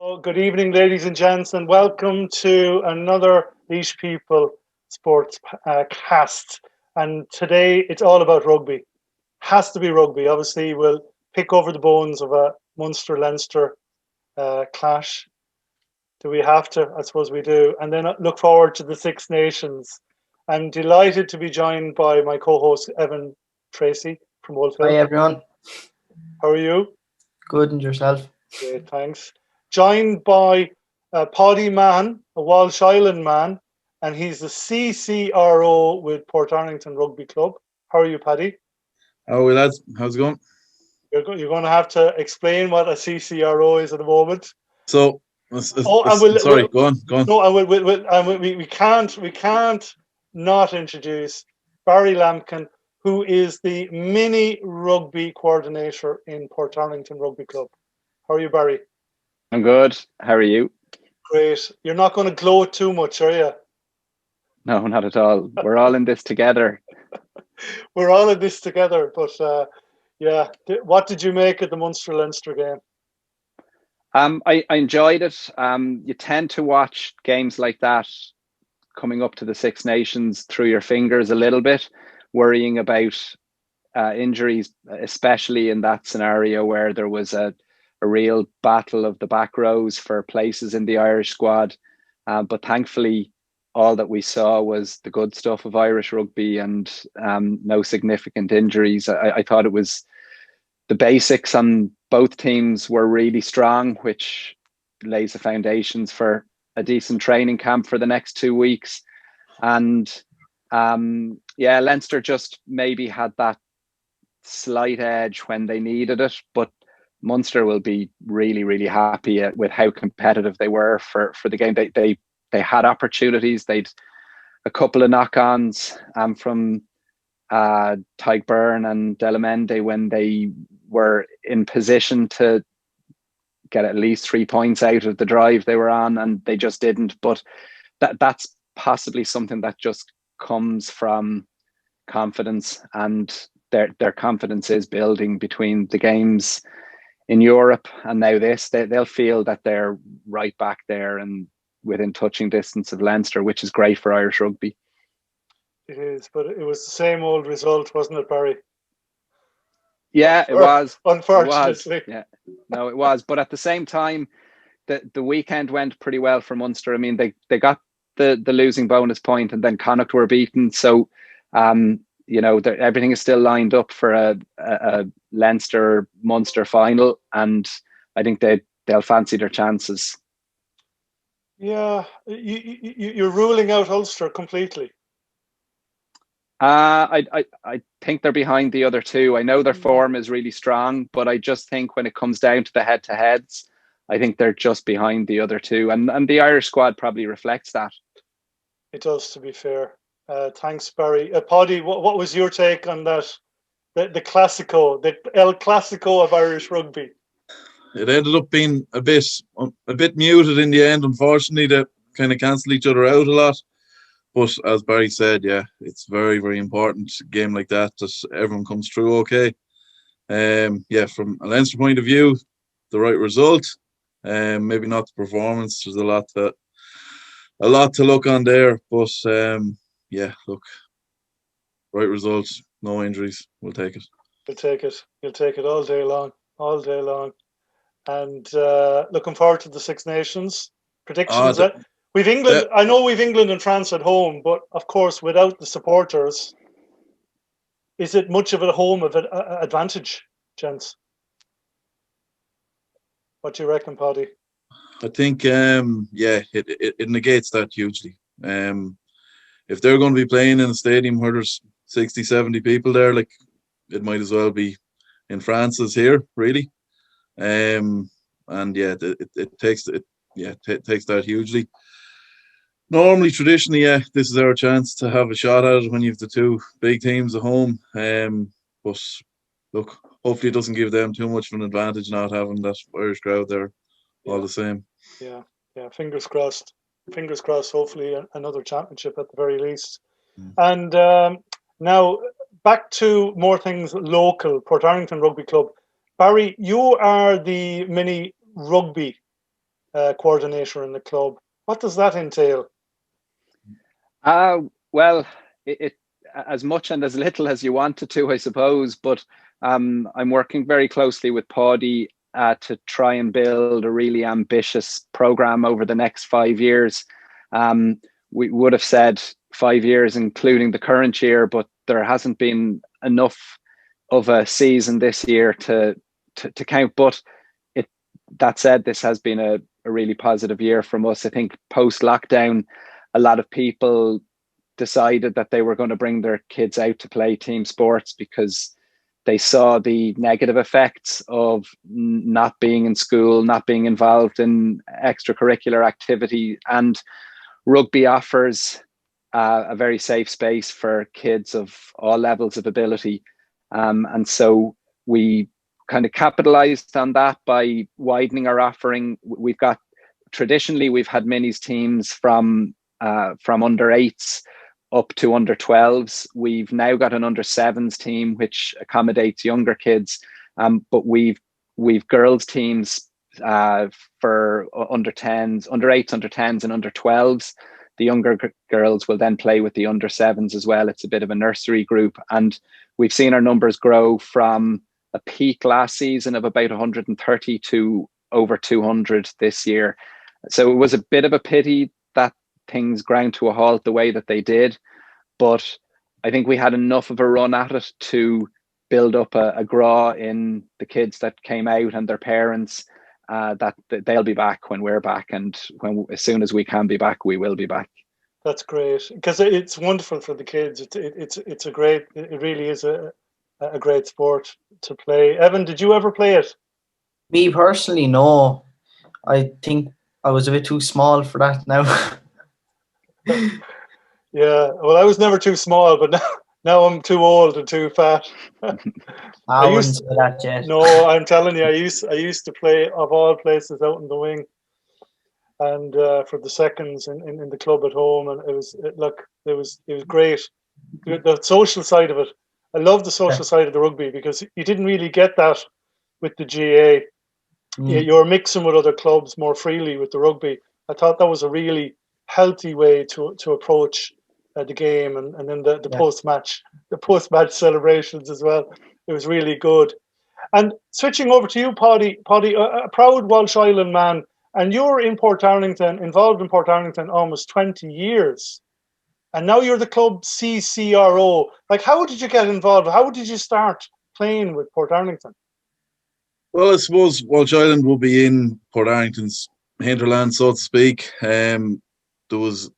Oh, good evening, ladies and gents, and welcome to another These People Sports cast. And today it's all about rugby. Has to be rugby. Obviously, we'll pick over the bones of a Munster-Leinster clash. Do we have to? I suppose we do. And then look forward to the Six Nations. I'm delighted to be joined by my co-host, Evan Tracy from Wolf Hill. Hi, everyone. How are you? Good, and yourself? Great, thanks. Joined by Paidi Mahon, a Walsh Island man, and he's the CCRO with Portarlington Rugby Club. How are you, Paddy? How are we, lads? How's it going? You're going to have to explain what a CCRO is at the moment. So, sorry, go on. No, we can't not introduce Barry Lambkin, who is the Mini-Rugby coordinator in Portarlington Rugby Club. How are you, Barry? I'm good. How are you? Great. You're not going to gloat too much, are you? No, not at all. We're all in this together. We're all in this together. But yeah, what did you make of the Munster-Leinster game? I enjoyed it. You tend to watch games like that coming up to the Six Nations through your fingers a little bit, worrying about injuries, especially in that scenario where there was a real battle of the back rows for places in the Irish squad. But thankfully, all that we saw was the good stuff of Irish rugby and no significant injuries. I thought it was the basics on both teams were really strong, which lays the foundations for a decent training camp for the next 2 weeks. And Leinster just maybe had that slight edge when they needed it, but Munster will be really, really happy with how competitive they were for the game. They had opportunities. They'd a couple of knock-ons from Tadhg and Delamende when they were in position to get at least 3 points out of the drive they were on, and they just didn't. But that's possibly something that just comes from confidence, and their confidence is building between the games in Europe and now this. They'll feel that they're right back there and within touching distance of Leinster, which is great for Irish rugby. It is, but it was the same old result, wasn't it, Barry? Yeah, it was. Unfortunately. It was. Yeah, no, it was. But at the same time, the weekend went pretty well for Munster. I mean, they got the losing bonus point, and then Connacht were beaten. So, everything is still lined up for a Leinster Munster final, and I think they'll fancy their chances. Yeah, you're ruling out Ulster completely. I think they're behind the other two. I know their form is really strong, but I just think when it comes down to the head-to-heads, I think they're just behind the other two, and the Irish squad probably reflects that. It does, to be fair. Thanks, Barry. Paidi, what was your take on that? The Classico, the El Clasico of Irish rugby. It ended up being a bit muted in the end. Unfortunately, they kind of cancelled each other out a lot. But as Barry said, yeah, it's very, very important a game like that everyone comes through okay. From a Leinster point of view, the right result. Maybe not the performance. There's a lot to look on there. But look, right result, no injuries. We'll take it. We'll take it. You'll take it all day long. And looking forward to the Six Nations predictions. We've England. I know we've England and France at home, but of course, without the supporters, is it much of a home advantage, gents? What do you reckon, Paidi? I think, it negates that hugely. If they're going to be playing in a stadium where there's 60, 70 people there, like it might as well be in France as here, really. It takes that hugely. Normally, traditionally, this is our chance to have a shot at it when you have the two big teams at home. But look, hopefully it doesn't give them too much of an advantage not having that Irish crowd there. All the same. Yeah. Fingers crossed. Hopefully another championship at the very least. And now back to more things local. Portarlington Rugby Club. Barry, you are the Mini-Rugby coordinator in the club. What does that entail? Well, it as much and as little as you wanted to, I suppose. But I'm working very closely with Paidi to try and build a really ambitious program over the next 5 years. We would have said 5 years, including the current year, but there hasn't been enough of a season this year to count. But that said, this has been a really positive year from us. I think post-lockdown, a lot of people decided that they were going to bring their kids out to play team sports because they saw the negative effects of not being in school, not being involved in extracurricular activity. And rugby offers a very safe space for kids of all levels of ability. And so we kind of capitalized on that by widening our offering. Traditionally, we've had minis teams from under 8s up to under 12s. We've now got an under 7s team, which accommodates younger kids. But we've girls teams for under 10s, under 8s, under 10s, and under 12s. The younger girls will then play with the under 7s as well. It's a bit of a nursery group. And we've seen our numbers grow from a peak last season of about 130 to over 200 this year. So it was a bit of a pity that things ground to a halt the way that they did. But I think we had enough of a run at it to build up a graw in the kids that came out and their parents that they'll be back when we're back. And as soon as we can be back, we will be back. That's great, because it's wonderful for the kids. It really is a great sport to play. Evan, did you ever play it? Me personally, no. I think I was a bit too small for that now. Yeah, well, I was never too small, but now I'm too old and too fat. I wouldn't say that yet. No, I'm telling you, I used to play, of all places, out in the wing, and for the seconds in the club at home, and it was great. The social side of it, I love the social side of the rugby, because you didn't really get that with the GA. You're mixing with other clubs more freely with the rugby. I thought that was a really healthy way to approach the game, and then the post-match celebrations as well. It was really good. And switching over to you, Paidi, a proud Walsh Island man, and you're involved in Portarlington almost 20 years. And now you're the club CCRO. Like, how did you get involved? How did you start playing with Portarlington? Well, I suppose Walsh Island will be in Portarlington's hinterland, so to speak. There was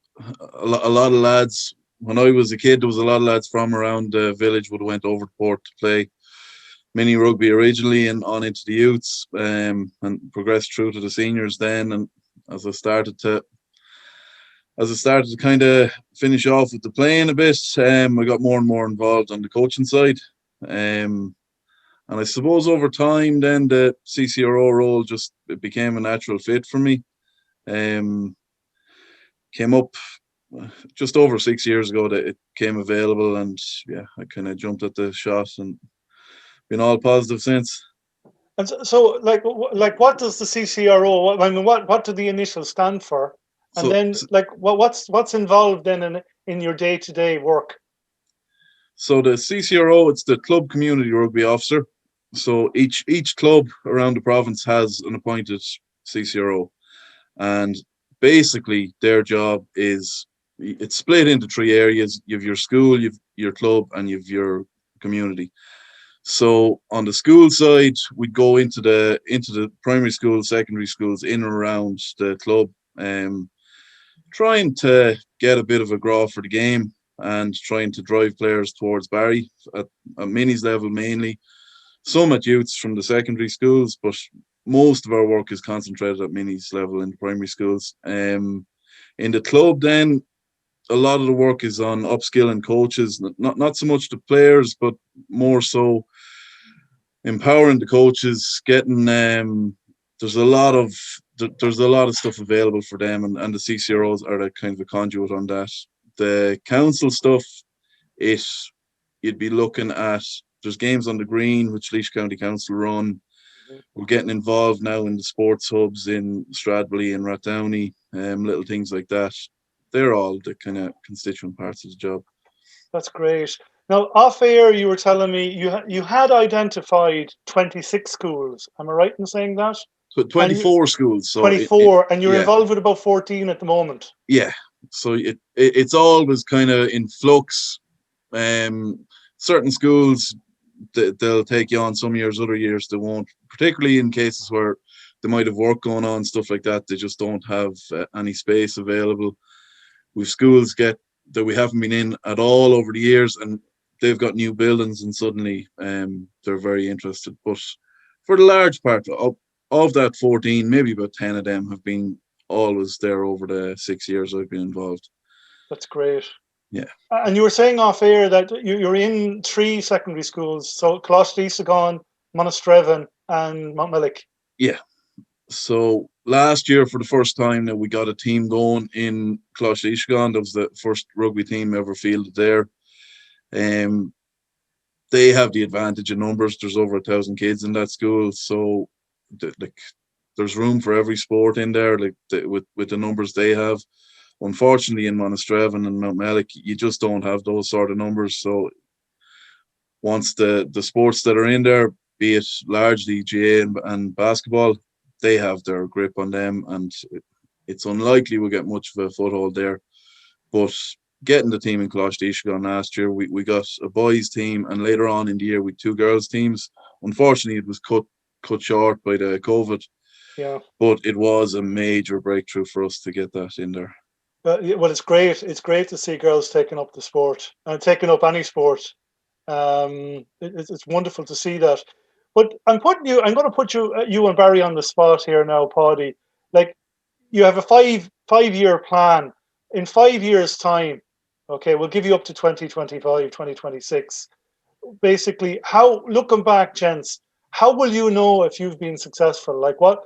a lot of lads. When I was a kid, there was a lot of lads from around the village would have went over to Port to play mini rugby originally and on into the youths, and progressed through to the seniors then. And as I started to kind of finish off with the playing a bit, I got more and more involved on the coaching side. And I suppose over time then the CCRO role it became a natural fit for me. Came up just over 6 years ago that it came available, and yeah, I kind of jumped at the shot and been all positive since. And so what does the CCRO? I mean, what do the initials stand for? And then, what's involved then in your day-to-day work? So the CCRO, it's the club community rugby officer. So each club around the province has an appointed CCRO, and basically their job is, it's split into 3 areas. You have your school, you have your club, and you have your community. So on the school side, we go into the primary schools, secondary schools in and around the club, trying to get a bit of a grow for the game and trying to drive players towards Barry at minis level mainly. Some at youths from the secondary schools, but most of our work is concentrated at minis level in the primary schools. In the club then, a lot of the work is on upskilling coaches, not so much the players, but more so empowering the coaches, getting there's a lot of stuff available for them, and the CCROs are a kind of a conduit on that. The council stuff, you'd be looking at, there's games on the green which Laois County Council run. we're getting involved now in the sports hubs in Stradbally and Rathdowney, little things like that. They're all the kind of constituent parts of the job. That's great. Now, off air, you were telling me you had identified 26 schools. Am I right in saying that? So 24 schools. So 24, and you're involved with about 14 at the moment. Yeah. So it's always kind of in flux. Certain schools, they'll take you on some years, other years they won't, particularly in cases where they might have work going on, stuff like that. They just don't have any space available. We've schools that we haven't been in at all over the years, and they've got new buildings, and suddenly they're very interested. But for the large part of that 14, maybe about 10 of them have been always there over the 6 years I've been involved. That's great. Yeah. And you were saying off air that you're in 3 secondary schools, so Closh-Leasagon, Monasterevin and Mountmellick. Yeah. So last year, for the first time, that we got a team going in Closh-Leasagon. That was the first rugby team ever fielded there. They have the advantage of numbers. There's over 1,000 kids in that school, so there's room for every sport in there. With the numbers they have. Unfortunately, in Monasterevin and Mountmellick, you just don't have those sort of numbers. So once the sports that are in there, be it largely GA and basketball, they have their grip on them, and it's unlikely we'll get much of a foothold there. But getting the team in Closh-Leasagon last year, we got a boys team, and later on in the year with 2 girls teams. Unfortunately, it was cut short by the COVID. Yeah. But it was a major breakthrough for us to get that in there. Well, it's great. It's great to see girls taking up the sport and taking up any sport. It's wonderful to see that. But I'm going to put you and Barry on the spot here now, Paidi. Like, you have a five-year plan. In 5 years' time, okay, we'll give you up to 2025, 2026. Basically, looking back, gents, how will you know if you've been successful? Like, what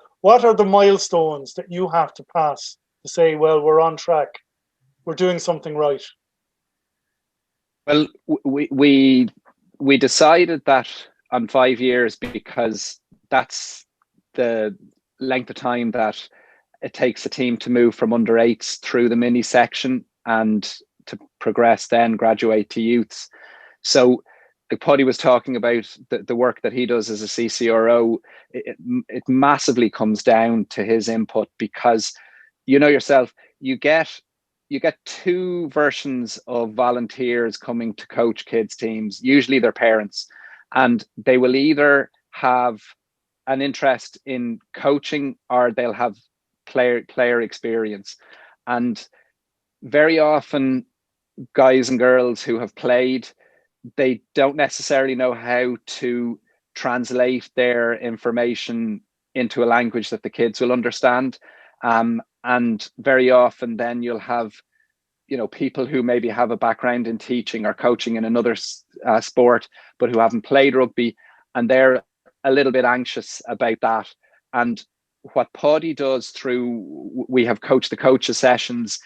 are the milestones that you have to pass to say, well, we're on track, we're doing something right? Well, we decided that on 5 years because that's the length of time that it takes a team to move from under 8s through the mini section and to progress, then graduate to youths. So like Paidi was talking about the work that he does as a CCRO, it massively comes down to his input, because you know yourself, you get 2 versions of volunteers coming to coach kids teams, usually their parents, and they will either have an interest in coaching or they'll have player experience. And very often guys and girls who have played, they don't necessarily know how to translate their information into a language that the kids will understand. And very often then you'll have, people who maybe have a background in teaching or coaching in another sport, but who haven't played rugby, and they're a little bit anxious about that. And what Paidi does we have coach the coaches sessions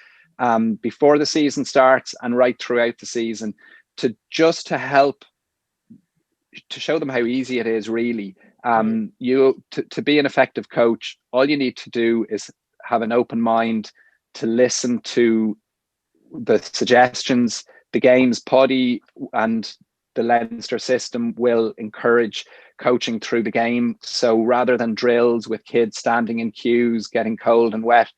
before the season starts and right throughout the season, to help to show them how easy it is, really. To be an effective coach, all you need to do is have an open mind to listen to the suggestions, the games. Paidi and the Leinster system will encourage coaching through the game. So rather than drills with kids standing in queues, getting cold and wet,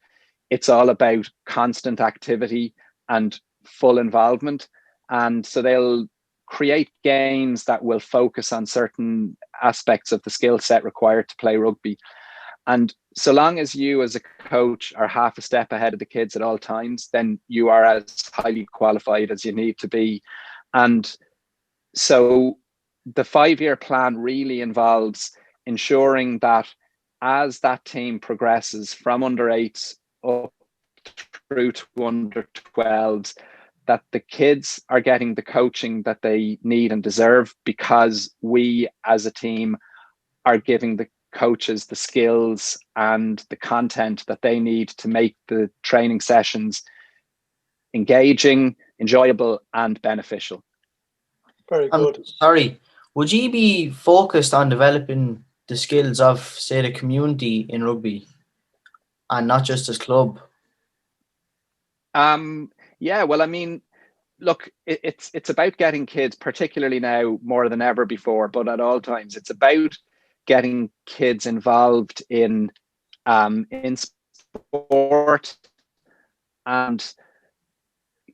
it's all about constant activity and full involvement. And so they'll create games that will focus on certain aspects of the skill set required to play rugby. And so long as you as a coach are half a step ahead of the kids at all times, then you are as highly qualified as you need to be. And so the 5-year plan really involves ensuring that as that team progresses from under 8s up through to under 12s, that the kids are getting the coaching that they need and deserve, because we as a team are giving the coaches the skills and the content that they need to make the training sessions engaging, enjoyable and beneficial. Very good. Sorry, would you be focused on developing the skills of, say, the community in rugby, and not just as club? Yeah, well, I mean, look, it's about getting kids, particularly now more than ever before, but at all times, it's about getting kids involved in sport and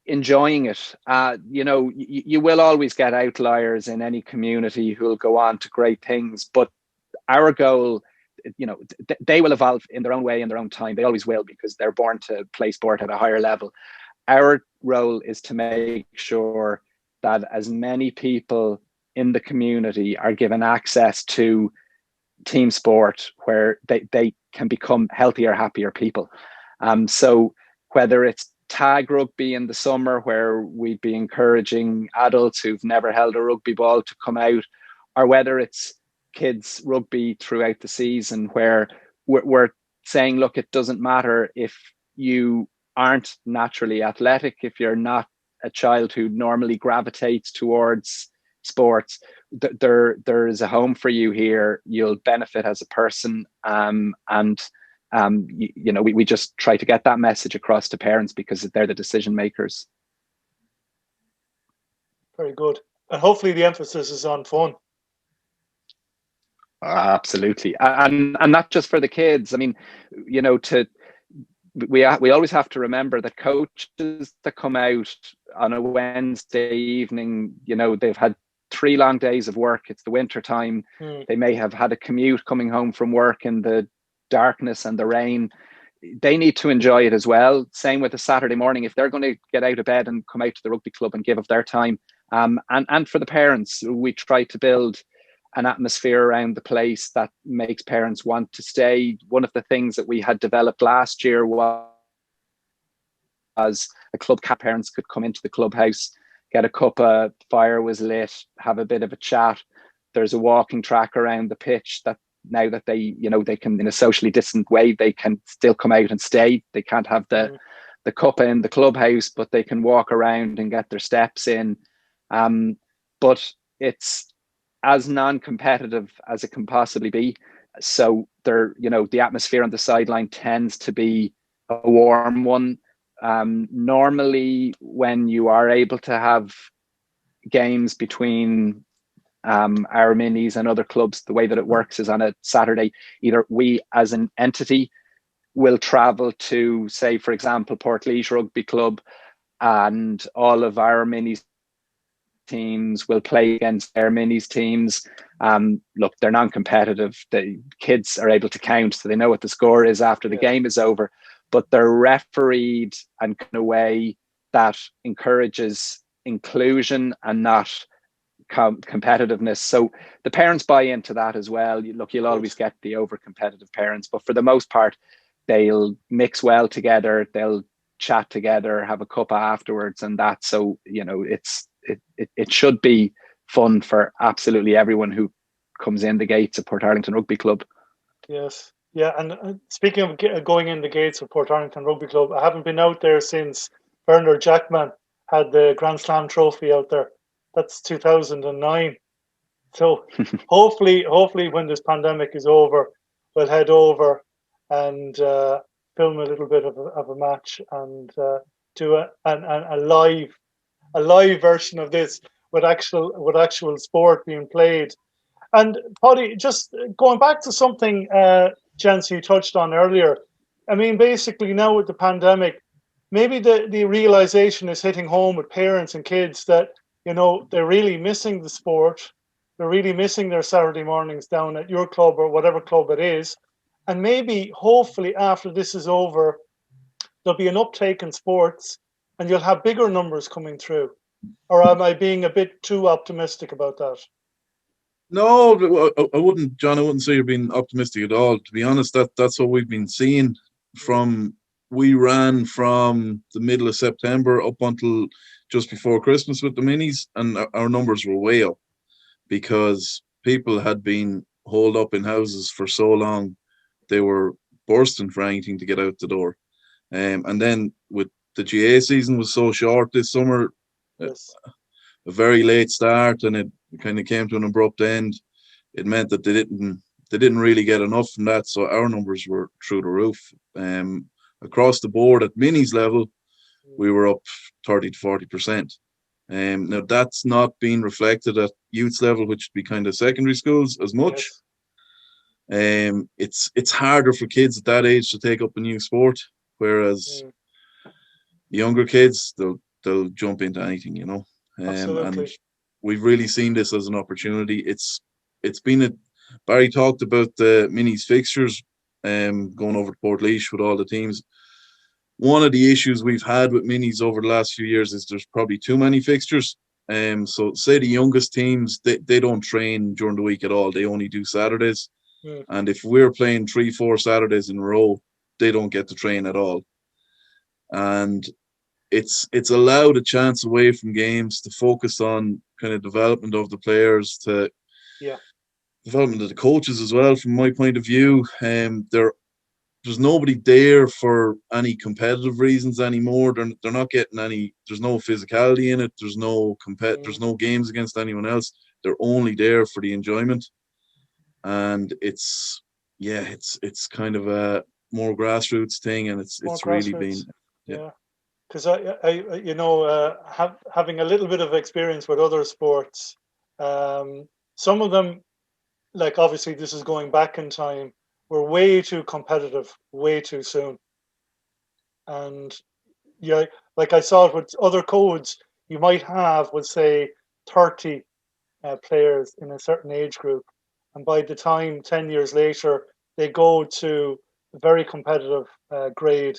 enjoying it. You know, you will always get outliers in any community who will go on to great things, but our goal, you know, they will evolve in their own way, in their own time. They always will, because they're born to play sport at a higher level. Our role is to make sure that as many people in the community are given access to team sport where they can become healthier, happier people. So whether it's tag rugby in the summer, where we'd be encouraging adults who've never held a rugby ball to come out, or whether it's kids rugby throughout the season, where we're saying, look, it doesn't matter if you aren't naturally athletic, if you're not a child who normally gravitates towards sports, there is a home for you here. You'll benefit as a person, and you know, we just try to get that message across to parents, because they're the decision makers. Very good. And hopefully the emphasis is on fun. Absolutely. And not just for the kids. I mean, you know, we always have to remember that coaches that come out on a Wednesday evening, you know, they've had 3 long days of work. It's the winter time. They may have had a commute coming home from work in the darkness and the rain. They need to enjoy it as well. Same with a Saturday morning. If they're going to get out of bed and come out to the rugby club and give of their time, and for the parents, we try to build an atmosphere around the place that makes parents want to stay. One of the things that we had developed last year was a club cap. Parents could come into the clubhouse, get a cuppa, fire was lit, have a bit of a chat. There's a walking track around the pitch that now that they, you know, they can, in a socially distant way, they can still come out and stay. They can't have the cuppa in the clubhouse, but they can walk around and get their steps in. But it's as non-competitive as it can possibly be. So there, you know, the atmosphere on the sideline tends to be a warm one. Normally, when you are able to have games between our minis and other clubs, the way that it works is on a Saturday, either we as an entity will travel to, say, for example, Portarlington Rugby Club, and all of our minis teams will play against their minis teams. Look, they're non-competitive. The kids are able to count, so they know what the score is after the game is over, but they're refereed and in a way that encourages inclusion and not competitiveness. So the parents buy into that as well. You'll always get the over-competitive parents, but for the most part, they'll mix well together. They'll chat together, have a cup afterwards, and that. So, you know, it should be fun for absolutely everyone who comes in the gates of Portarlington Rugby Club. Yes. Yeah, and speaking of going in the gates of Portarlington Rugby Club, I haven't been out there since Bernard Jackman had the Grand Slam trophy out there. That's 2009. So hopefully when this pandemic is over, we'll head over and film a little bit of a match and do a live version of this with actual sport being played. And Paidi, just going back to something Jens, you touched on earlier. I mean, basically now with the pandemic, maybe the realization is hitting home with parents and kids that, you know, they're really missing the sport. They're really missing their Saturday mornings down at your club or whatever club it is. And maybe, hopefully, after this is over, there'll be an uptake in sports and you'll have bigger numbers coming through. Or am I being a bit too optimistic about that? No, I wouldn't, John. I wouldn't say you're being optimistic at all. To be honest, that's what we've been seeing from. We ran from the middle of September up until just before Christmas with the minis, and our numbers were way up because people had been holed up in houses for so long. They were bursting for anything to get out the door. And then with the GA season was so short this summer, Yes. A very late start, and it kind of came to an abrupt end. It meant that they didn't really get enough from that, so our numbers were through the roof. Across the board at minis level, we were up 30 to 40%. Now that's not being reflected at youth level, which would be kind of secondary schools as much. Yes. It's harder for kids at that age to take up a new sport, whereas younger kids, they'll jump into anything, you know. And we've really seen this as an opportunity. It's been Barry talked about the minis fixtures, going over to Portlaoise with all the teams. One of the issues we've had with minis over the last few years is there's probably too many fixtures. So say the youngest teams, they don't train during the week at all. They only do Saturdays. And if we're playing 3-4 Saturdays in a row, they don't get to train at all. And it's allowed a chance away from games to focus on kind of development of the players, to development of the coaches as well. From my point of view, there's nobody there for any competitive reasons anymore. They're not getting any. There's no physicality in it. There's no There's no games against anyone else. They're only there for the enjoyment, and it's kind of a more grassroots thing, and it's really been Because I you know, having a little bit of experience with other sports, some of them, like obviously this is going back in time, were way too competitive, way too soon. And like I saw it with other codes, you might have, would say, 30 players in a certain age group. And by the time 10 years later, they go to a very competitive grade.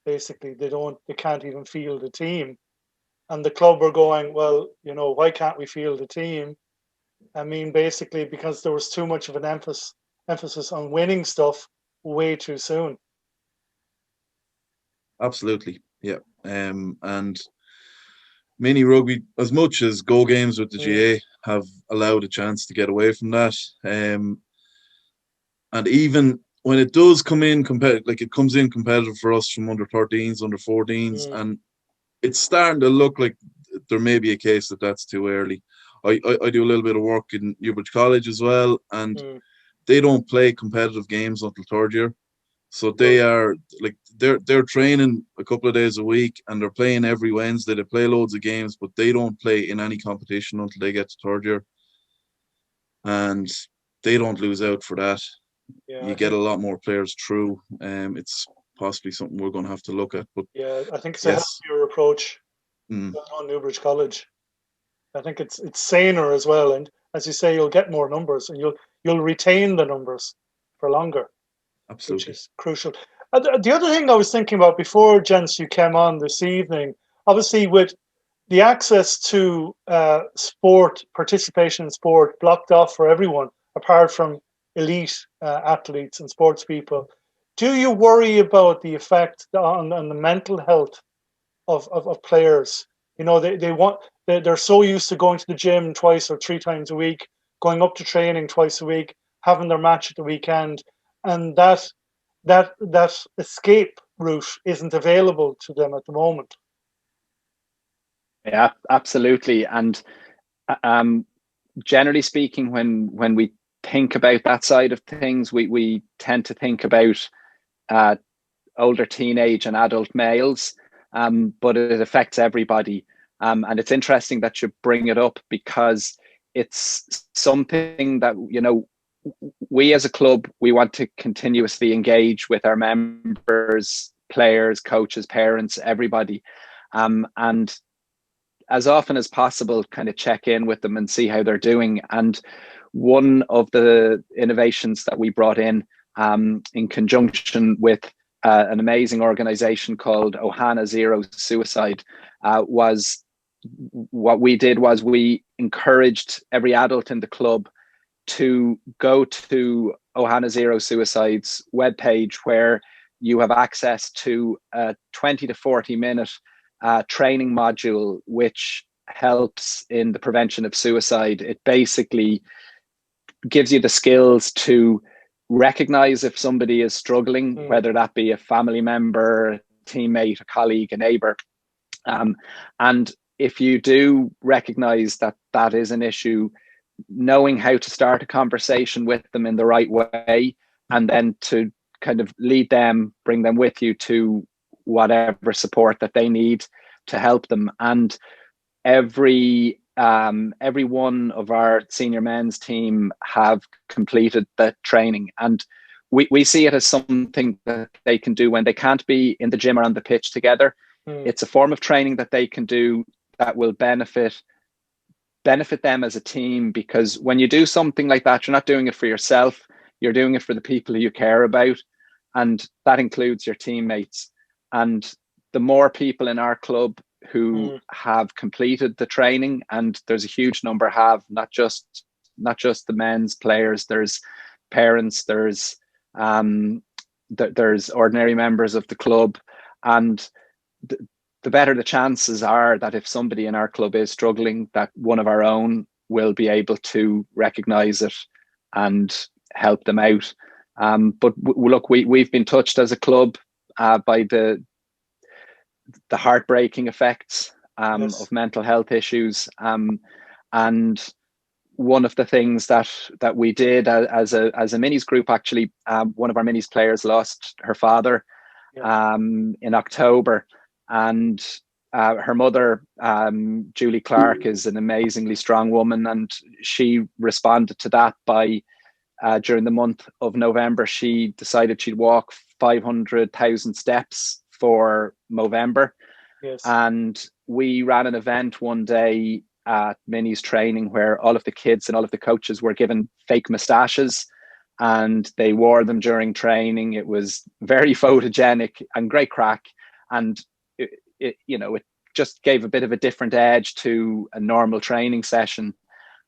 Basically, they can't even field a team. And the club are going, well, you know, why can't we field a team? I mean, basically, because there was too much of an emphasis on winning stuff way too soon. Absolutely, yeah. And mini rugby, as much as go games with the GA, have allowed a chance to get away from that. And even when it does come in competitive, like it comes in competitive for us from under 13s, under 14s, and it's starting to look like there may be a case that that's too early. I do a little bit of work in Newbridge College as well, and they don't play competitive games until third year. So they are like they're training a couple of days a week, and they're playing every Wednesday. They play loads of games, but they don't play in any competition until they get to third year, and they don't lose out for that. Yeah, you get a lot more players through. It's possibly something we're going to have to look at. But yeah, I think it's a healthier approach on Newbridge College. I think it's saner as well, and as you say, you'll get more numbers, and you'll retain the numbers for longer. Absolutely. Which is crucial. The other thing I was thinking about before, gents, you came on this evening, obviously with the access to sport, participation in sport blocked off for everyone, apart from elite athletes and sports people, do you worry about the effect on the mental health of players? You know, they're so used to going to the gym twice or three times a week, going up to training twice a week, having their match at the weekend, and that escape route isn't available to them at the moment. Yeah, absolutely. And generally speaking, when we think about that side of things, we tend to think about older teenage and adult males, but it affects everybody. And it's interesting that you bring it up, because it's something that, you know, we as a club, we want to continuously engage with our members, players, coaches, parents, everybody. And as often as possible, kind of check in with them and see how they're doing. And one of the innovations that we brought in conjunction with an amazing organization called Ohana Zero Suicide was what we did was we encouraged every adult in the club to go to Ohana Zero Suicide's webpage, where you have access to a 20 to 40 minute training module, which helps in the prevention of suicide. It basically gives you the skills to recognize if somebody is struggling, whether that be a family member, a teammate, a colleague, a neighbor. And if you do recognize that that is an issue, knowing how to start a conversation with them in the right way, and then to kind of lead them, bring them with you to whatever support that they need to help them. And every one of our senior men's team have completed the training, and we see it as something that they can do when they can't be in the gym or on the pitch together. It's a form of training that they can do that will benefit them as a team, because when you do something like that, you're not doing it for yourself, you're doing it for the people who you care about, and that includes your teammates. And the more people in our club who have completed the training, and there's a huge number have, not just the men's players, there's parents, there's ordinary members of the club, and the better the chances are that if somebody in our club is struggling, that one of our own will be able to recognize it and help them out. But look, we've been touched as a club by the heartbreaking effects of mental health issues. And one of the things that we did as a minis group, actually, one of our minis players lost her father in October, and her mother, Julie Clark, is an amazingly strong woman, and she responded to that by during the month of November, she decided she'd walk 500,000 steps for Movember. Yes. And we ran an event one day at Minis training where all of the kids and all of the coaches were given fake moustaches, and they wore them during training. It was very photogenic and great crack, and it just gave a bit of a different edge to a normal training session.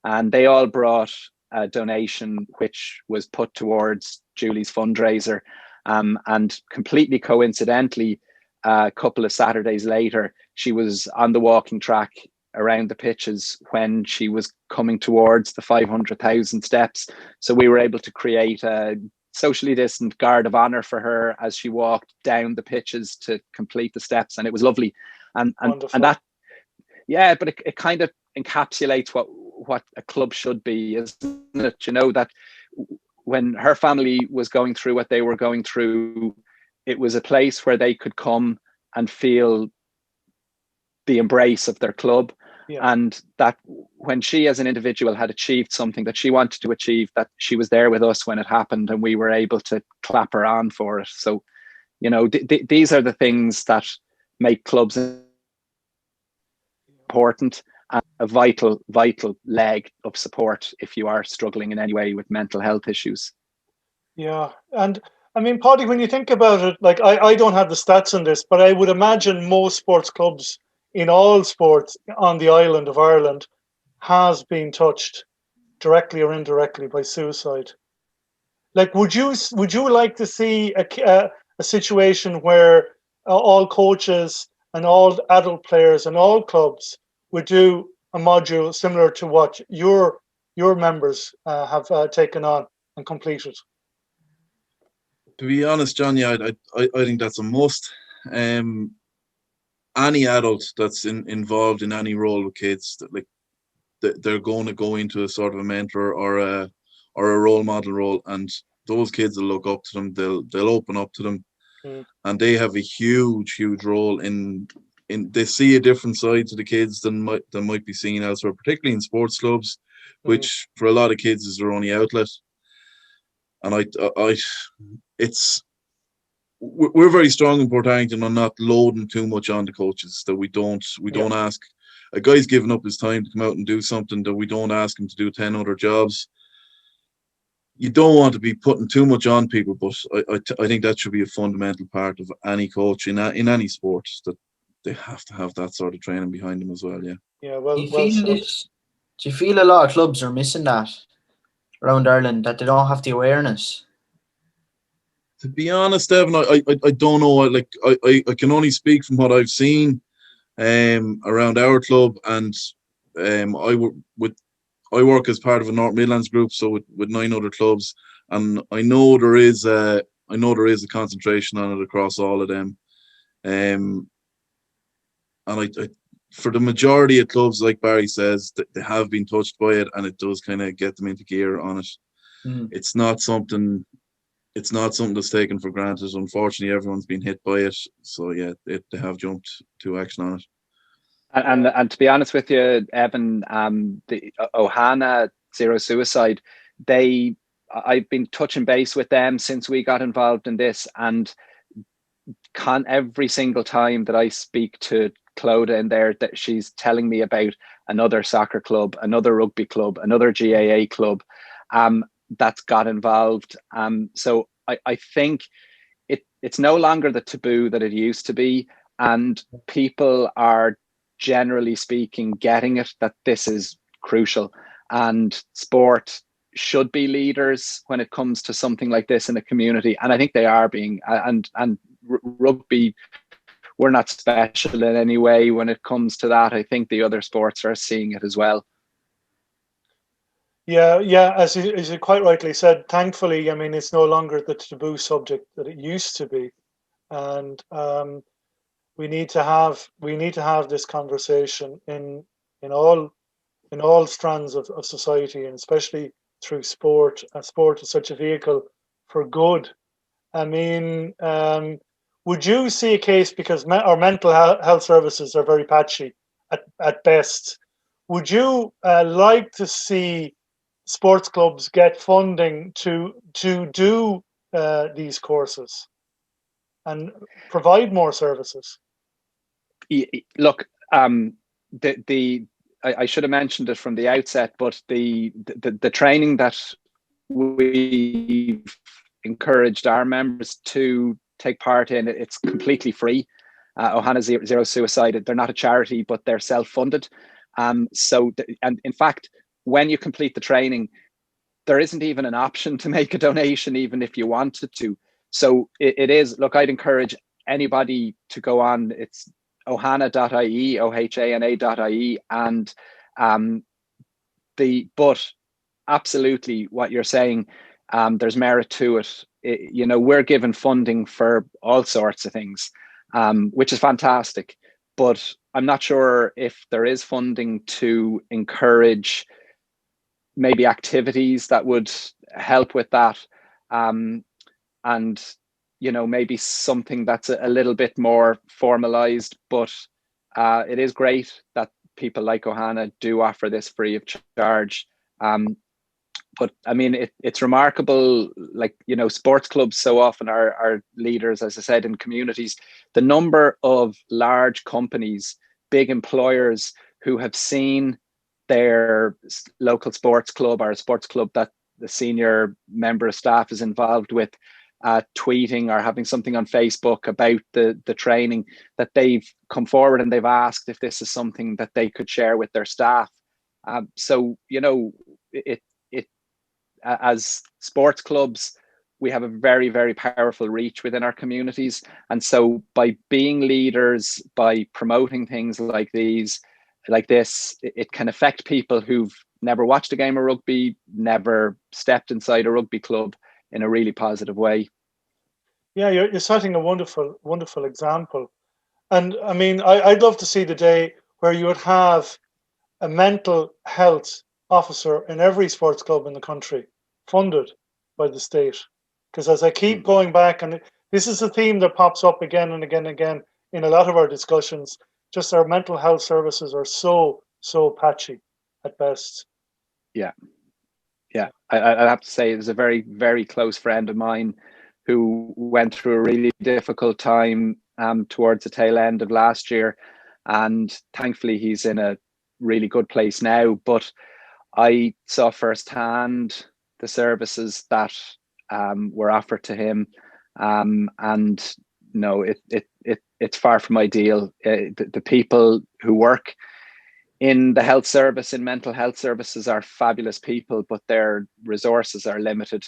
And they all brought a donation which was put towards Julie's fundraiser, and completely coincidentally, a couple of Saturdays later, she was on the walking track around the pitches when she was coming towards the 500,000 steps. So we were able to create a socially distant guard of honor for her as she walked down the pitches to complete the steps, and it was lovely. And that, yeah, but it kind of encapsulates what a club should be, isn't it? That when her family was going through what they were going through, it was a place where they could come and feel the embrace of their club. Yeah. And that when she as an individual had achieved something that she wanted to achieve, that she was there with us when it happened, and we were able to clap her on for it. So, these are the things that make clubs important and a vital leg of support if you are struggling in any way with mental health issues. Yeah. And I mean, Paidi, when you think about it, like I don't have the stats on this, but I would imagine most sports clubs in all sports on the island of Ireland has been touched directly or indirectly by suicide. Like, would you like to see a situation where all coaches and all adult players and all clubs would do a module similar to what your members have taken on and completed? To be honest, John, yeah, I think that's a must. Any adult that's involved in any role with kids, they're going to go into a sort of a mentor or a role model role, and those kids will look up to them. They'll open up to them, and they have a huge role in. They see a different side to the kids than might be seen elsewhere, particularly in sports clubs, which for a lot of kids is their only outlet. And we're very strong in Portarlington on not loading too much on the coaches, that we don't ask. A guy's giving up his time to come out and do something, that we don't ask him to do 10 other jobs. You don't want to be putting too much on people, but I think that should be a fundamental part of any coach in any sport, that they have to have that sort of training behind them as well. Yeah. Yeah. Well. Do you feel a lot of clubs are missing that around Ireland, that they don't have the awareness? To be honest, Evan, I don't know. Like I can only speak from what I've seen around our club, and I work as part of a North Midlands group, so with 9 other clubs, and I know there is a concentration on it across all of them. And for the majority of clubs, like Barry says, they have been touched by it, and it does kind of get them into gear on it. It's not something that's taken for granted. Unfortunately, everyone's been hit by it. So yeah, they have jumped to action on it. And to be honest with you, Evan, the Ohana Zero Suicide, I've been touching base with them since we got involved in this, and every single time that I speak to Clodagh in there, that she's telling me about another soccer club, another rugby club, another GAA club that's got involved. So I think it's no longer the taboo that it used to be, and people are generally speaking getting it, that this is crucial, and sport should be leaders when it comes to something like this in a community, and I think they are being. And rugby, we're not special in any way when it comes to that. I think the other sports are seeing it as well. Yeah, as you quite rightly said, thankfully, I mean, it's no longer the taboo subject that it used to be, and we need to have this conversation in all strands of society, and especially through sport. Sport is such a vehicle for good. I mean, would you see a case, because our mental health services are very patchy at best? Would you like to see sports clubs get funding to do these courses and provide more services? Look, I should have mentioned it from the outset, but the training that we've encouraged our members to take part in, it's completely free. Ohana Zero Suicide, they're not a charity, but they're self-funded. And in fact, when you complete the training, there isn't even an option to make a donation, even if you wanted to. So it is, look, I'd encourage anybody to go on. It's ohana.ie, ohana.ie, and but absolutely what you're saying, there's merit to it. We're given funding for all sorts of things, which is fantastic, but I'm not sure if there is funding to encourage maybe activities that would help with that, and maybe something that's a little bit more formalized. But it is great that people like Ohana do offer this free of charge. But I mean, it's remarkable, like, sports clubs so often are leaders, as I said, in communities. The number of large companies, big employers who have seen their local sports club or a sports club that the senior member of staff is involved with, tweeting or having something on Facebook about the training, that they've come forward and they've asked if this is something that they could share with their staff. So, as sports clubs, we have a very, very powerful reach within our communities. And so by being leaders, by promoting things like this, it can affect people who've never watched a game of rugby, never stepped inside a rugby club, in a really positive way. Yeah, you're setting a wonderful, wonderful example. And I mean, I'd love to see the day where you would have a mental health officer in every sports club in the country, funded by the state. Because as I keep going back, and this is a theme that pops up again and again and again in a lot of our discussions, just our mental health services are so patchy at best. Yeah. I have to say, there's a very, very close friend of mine who went through a really difficult time towards the tail end of last year, and thankfully he's in a really good place now. But I saw firsthand the services that were offered to him, and no, it's far from ideal. The people who work in the health service, in mental health services, are fabulous people, but their resources are limited.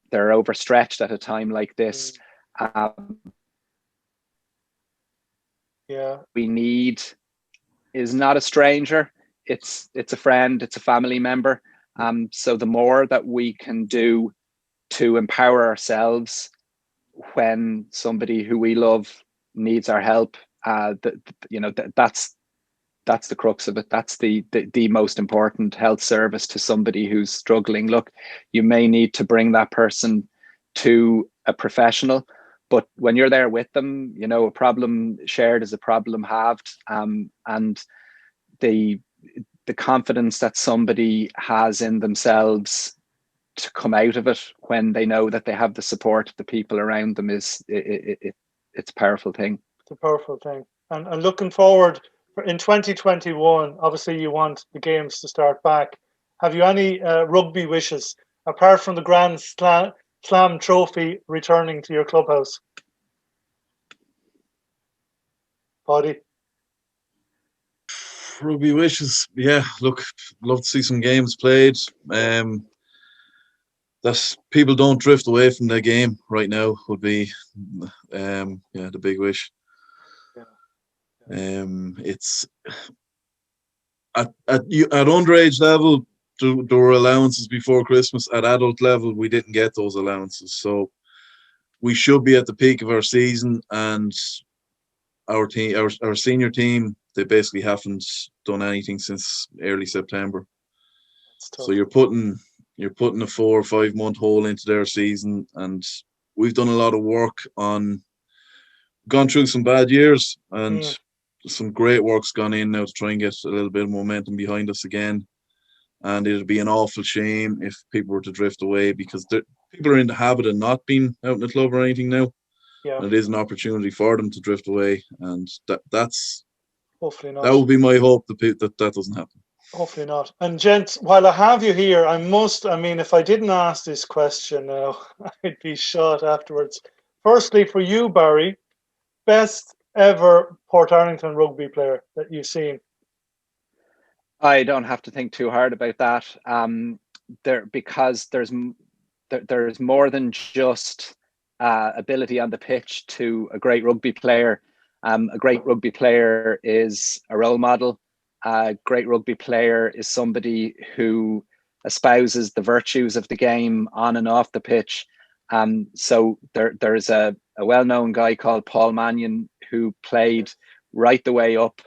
They're overstretched at a time like this. We need is not a stranger. It's a friend, it's a family member. So the more that we can do to empower ourselves when somebody who we love needs our help, that's that's the crux of it. That's the most important health service to somebody who's struggling. Look, you may need to bring that person to a professional, but when you're there with them, you know, a problem shared is a problem halved. And the confidence that somebody has in themselves to come out of it when they know that they have the support of the people around them it's a powerful thing. It's a powerful thing. And looking forward in 2021, obviously you want the games to start back. Have you any rugby wishes apart from the Grand Slam trophy returning to your clubhouse? Paidi? Rugby wishes, yeah. Look, love to see some games played. That people don't drift away from the game right now would be, the big wish. It's at underage level, there were allowances before Christmas. At adult level, we didn't get those allowances, so we should be at the peak of our season. And our team, our senior team, they basically haven't done anything since early September. So you're putting a 4 or 5 month hole into their season, and we've done a lot of work on. Gone through some bad years, and some great work's gone in now to try and get a little bit of momentum behind us again. And it'd be an awful shame if people were to drift away, because people are in the habit of not being out in the club or anything now. Yeah. And it is an opportunity for them to drift away, and that's hopefully not. That would be my hope that doesn't happen. Hopefully not. And gents, while I have you here, if I didn't ask this question now, I'd be shot afterwards. Firstly, for you, Barry, best ever Portarlington rugby player that you've seen? I don't have to think too hard about that. Because there's more than just ability on the pitch to a great rugby player. A great rugby player is a role model. A great rugby player is somebody who espouses the virtues of the game on and off the pitch. So there's a well-known guy called Paul Mahon who played right the way up,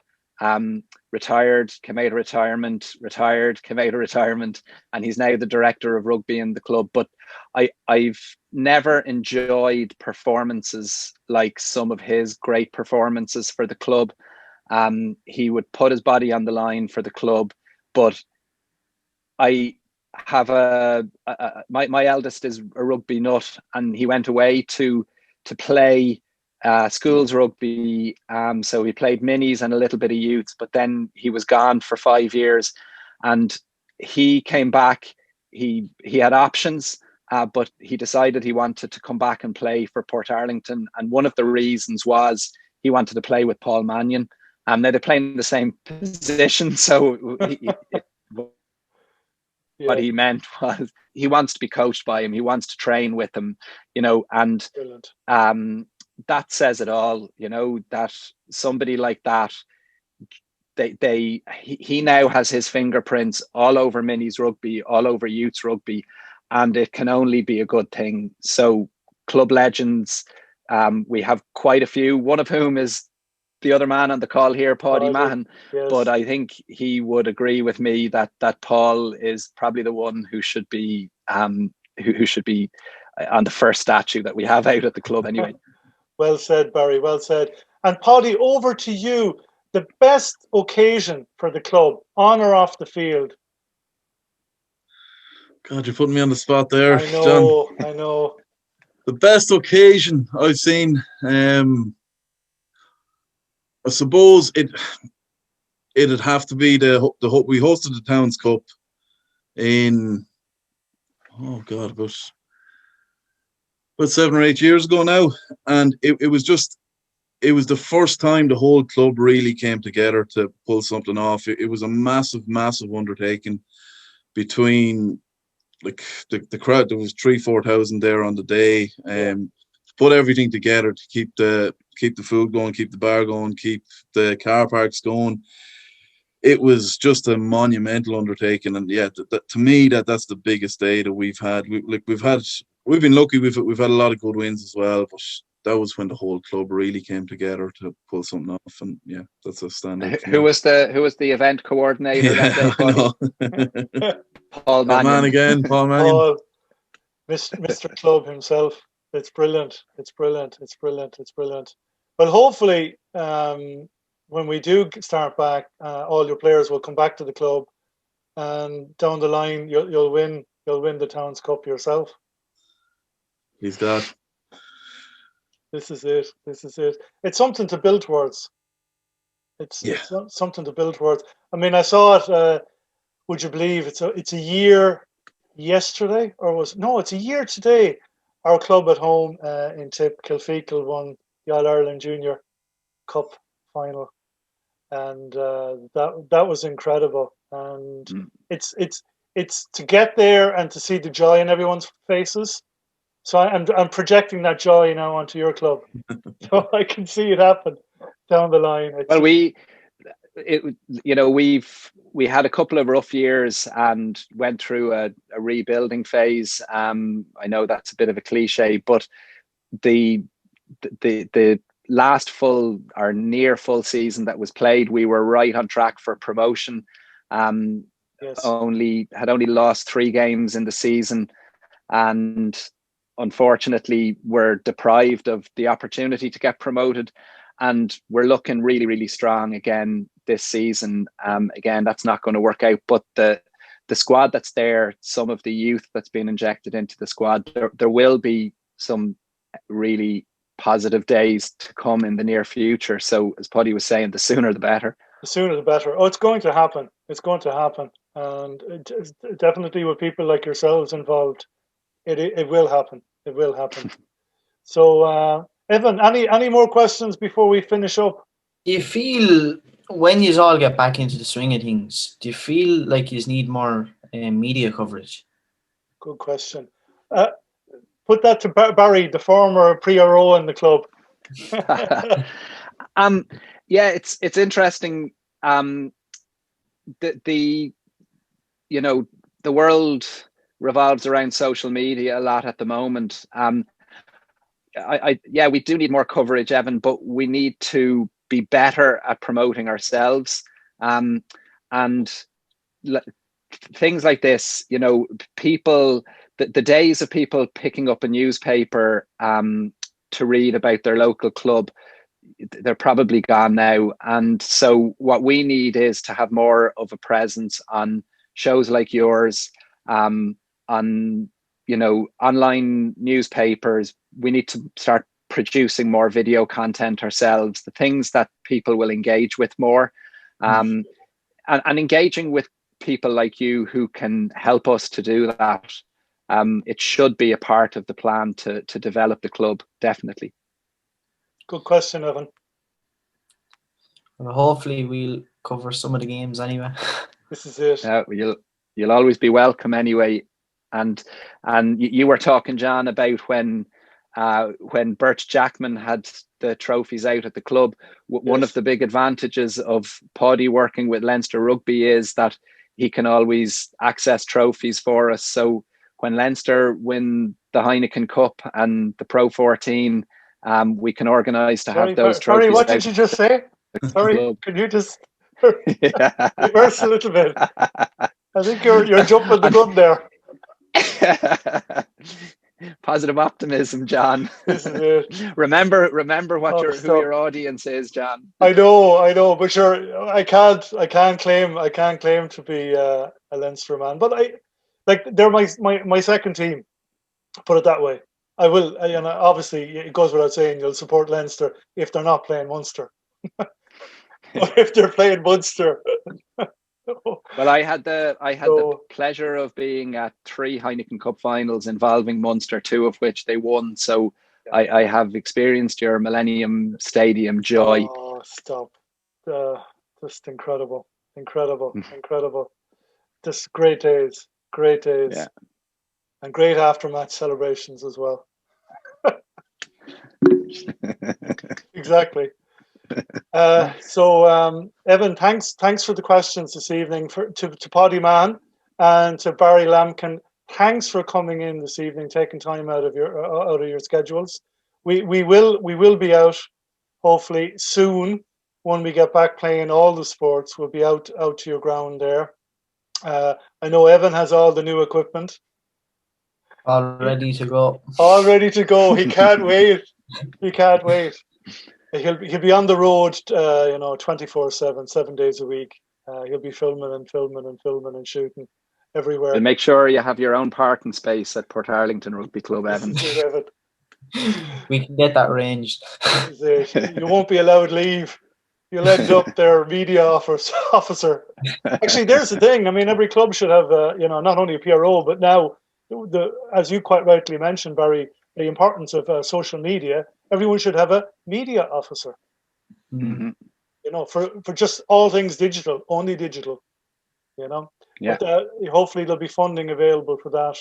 retired, came out of retirement, retired, came out of retirement, and he's now the director of rugby in the club. But I've never enjoyed performances like some of his great performances for the club. He would put his body on the line for the club, but I have my eldest is a rugby nut, and he went away to play schools rugby. So he played minis and a little bit of youth, but then he was gone for 5 years, and he came back. He had options, but he decided he wanted to come back and play for Portarlington. And one of the reasons was he wanted to play with Paul Mahon. Now they play in the same position, so what he meant was he wants to be coached by him. He wants to train with him, and that says it all, that somebody like that, he now has his fingerprints all over Minis-Rugby, all over youth rugby, and it can only be a good thing. So club legends, we have quite a few, one of whom is the other man on the call here, Paidi Mahon. Yes. But I think he would agree with me that Paul is probably the one who should be who should be on the first statue that we have out at the club anyway. Well said, Barry, well said. And Paidi, over to you. The best occasion for the club, on or off the field? God, you're putting me on the spot there, John. I know. The best occasion I've seen, I suppose it'd have to be we hosted the Towns Cup in about 7 or 8 years ago now, and it was the first time the whole club really came together to pull something off. It was a massive undertaking between the crowd. There was 3,000-4,000 there on the day, to put everything together to keep the food going, keep the bar going, keep the car parks going. It was just a monumental undertaking, and to me that's the biggest day that we've had. We've been lucky. We've had a lot of good wins as well, but that was when the whole club really came together to pull something off. And yeah, that's a standout. Who was the event coordinator that day, Paidi? Paul That man Mannion. again, Paul Mannion. Paul, Mr. Club himself. It's brilliant. It's brilliant. It's brilliant. It's brilliant. Well, hopefully, when we do start back, all your players will come back to the club, and down the line, you'll win the Towns Cup yourself. He's got. This is it. This is it. It's something to build towards. It's something to build towards. I mean, I saw it. Would you believe it's a year yesterday, it's a year today. Our club at home in Tip, Kilfeacle, won the All-Ireland Junior Cup final, and that was incredible. And it's to get there and to see the joy in everyone's faces. So I'm projecting that joy now onto your club, so I can see it happen down the line. Well, we had a couple of rough years and went through a rebuilding phase. I know that's a bit of a cliche, but the last full or near full season that was played, we were right on track for promotion. Yes. Only lost 3 games in the season, and unfortunately we're deprived of the opportunity to get promoted. And we're looking really, really strong again this season. Again, that's not going to work out. But the squad that's there, some of the youth that's been injected into the squad, there will be some really positive days to come in the near future. So as Paidi was saying, the sooner the better. The sooner the better. Oh, it's going to happen. It's going to happen. And definitely with people like yourselves involved, it will happen. It will happen. So, Evan, any more questions before we finish up? Do you feel, when you all get back into the swing of things, do you feel like you need more media coverage? Good question. Put that to Barry, the former PRO in the club. Yeah, it's interesting. The world revolves around social media a lot at the moment. We do need more coverage, Evan, but we need to be better at promoting ourselves. And things like this, people, the days of people picking up a newspaper to read about their local club, they're probably gone now. And so what we need is to have more of a presence on shows like yours, on online newspapers. We need to start producing more video content ourselves, the things that people will engage with more, and engaging with people like you who can help us to do that. It should be a part of the plan to develop the club, definitely. Good question, Evan. Well, hopefully we'll cover some of the games anyway. This is it. You'll always be welcome anyway. And you were talking, John, about when Bert Jackman had the trophies out at the club. One of the big advantages of Paidi working with Leinster Rugby is that he can always access trophies for us. So when Leinster win the Heineken Cup and the Pro 14, we can organise to have those trophies. Sorry, what did you just say? Sorry, could you just reverse a little bit? I think you're jumping the gun there. Positive optimism, John. This is it. Remember what who your audience is, John. I know, but sure, I can't claim to be a Leinster man, but they're my second team. Put it that way. I will, and obviously it goes without saying you'll support Leinster if they're not playing Munster. But if they're playing Munster. Well, I had the pleasure of being at 3 Heineken Cup finals involving Munster, 2 of which they won. So I have experienced your Millennium Stadium joy. Oh, stop! Just incredible. Just great days, yeah. And great aftermatch celebrations as well. Exactly. So Evan, thanks for the questions this evening. To Paidi Mahon and to Barry Lambkin, thanks for coming in this evening, taking time out of your schedules. we will be out hopefully soon when we get back playing all the sports. We'll be out to your ground there. I know Evan has all the new equipment. All ready to go. All ready to go. He can't wait. He can't wait. He'll be on the road, 24/7, 7 days a week. He'll be filming and shooting everywhere. And make sure you have your own parking space at Portarlington Rugby Club, Evan. Evan. We can get that arranged. You won't be allowed leave. You'll end up their media officer. Actually, there's the thing. I mean, every club should have, not only a PRO, but now, as you quite rightly mentioned, Barry, the importance of social media. Everyone should have a media officer. Mm-hmm. For just all things digital, only digital. Yeah. But, hopefully there'll be funding available for that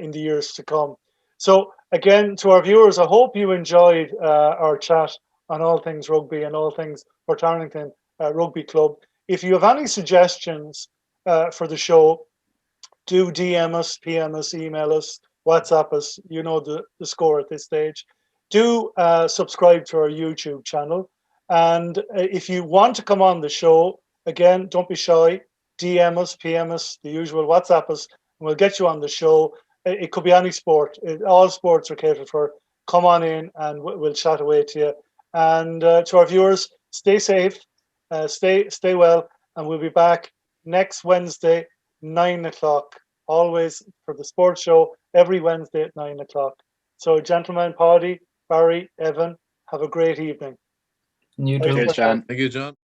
in the years to come. So again, to our viewers, I hope you enjoyed our chat on all things rugby and all things Portarlington Rugby Club. If you have any suggestions for the show, do DM us, PM us, email us, WhatsApp us. You know the score at this stage. Do subscribe to our YouTube channel. And if you want to come on the show, again, don't be shy. DM us, PM us, the usual, WhatsApp us, and we'll get you on the show. It could be any sport. All sports are catered for. Come on in and we'll chat away to you. And to our viewers, stay safe, stay well, and we'll be back next Wednesday, 9 o'clock, always for the sports show, every Wednesday at 9 o'clock. So, gentlemen, Paidi, Barry, Evan, have a great evening. You too. Cheers, John. Thank you, John.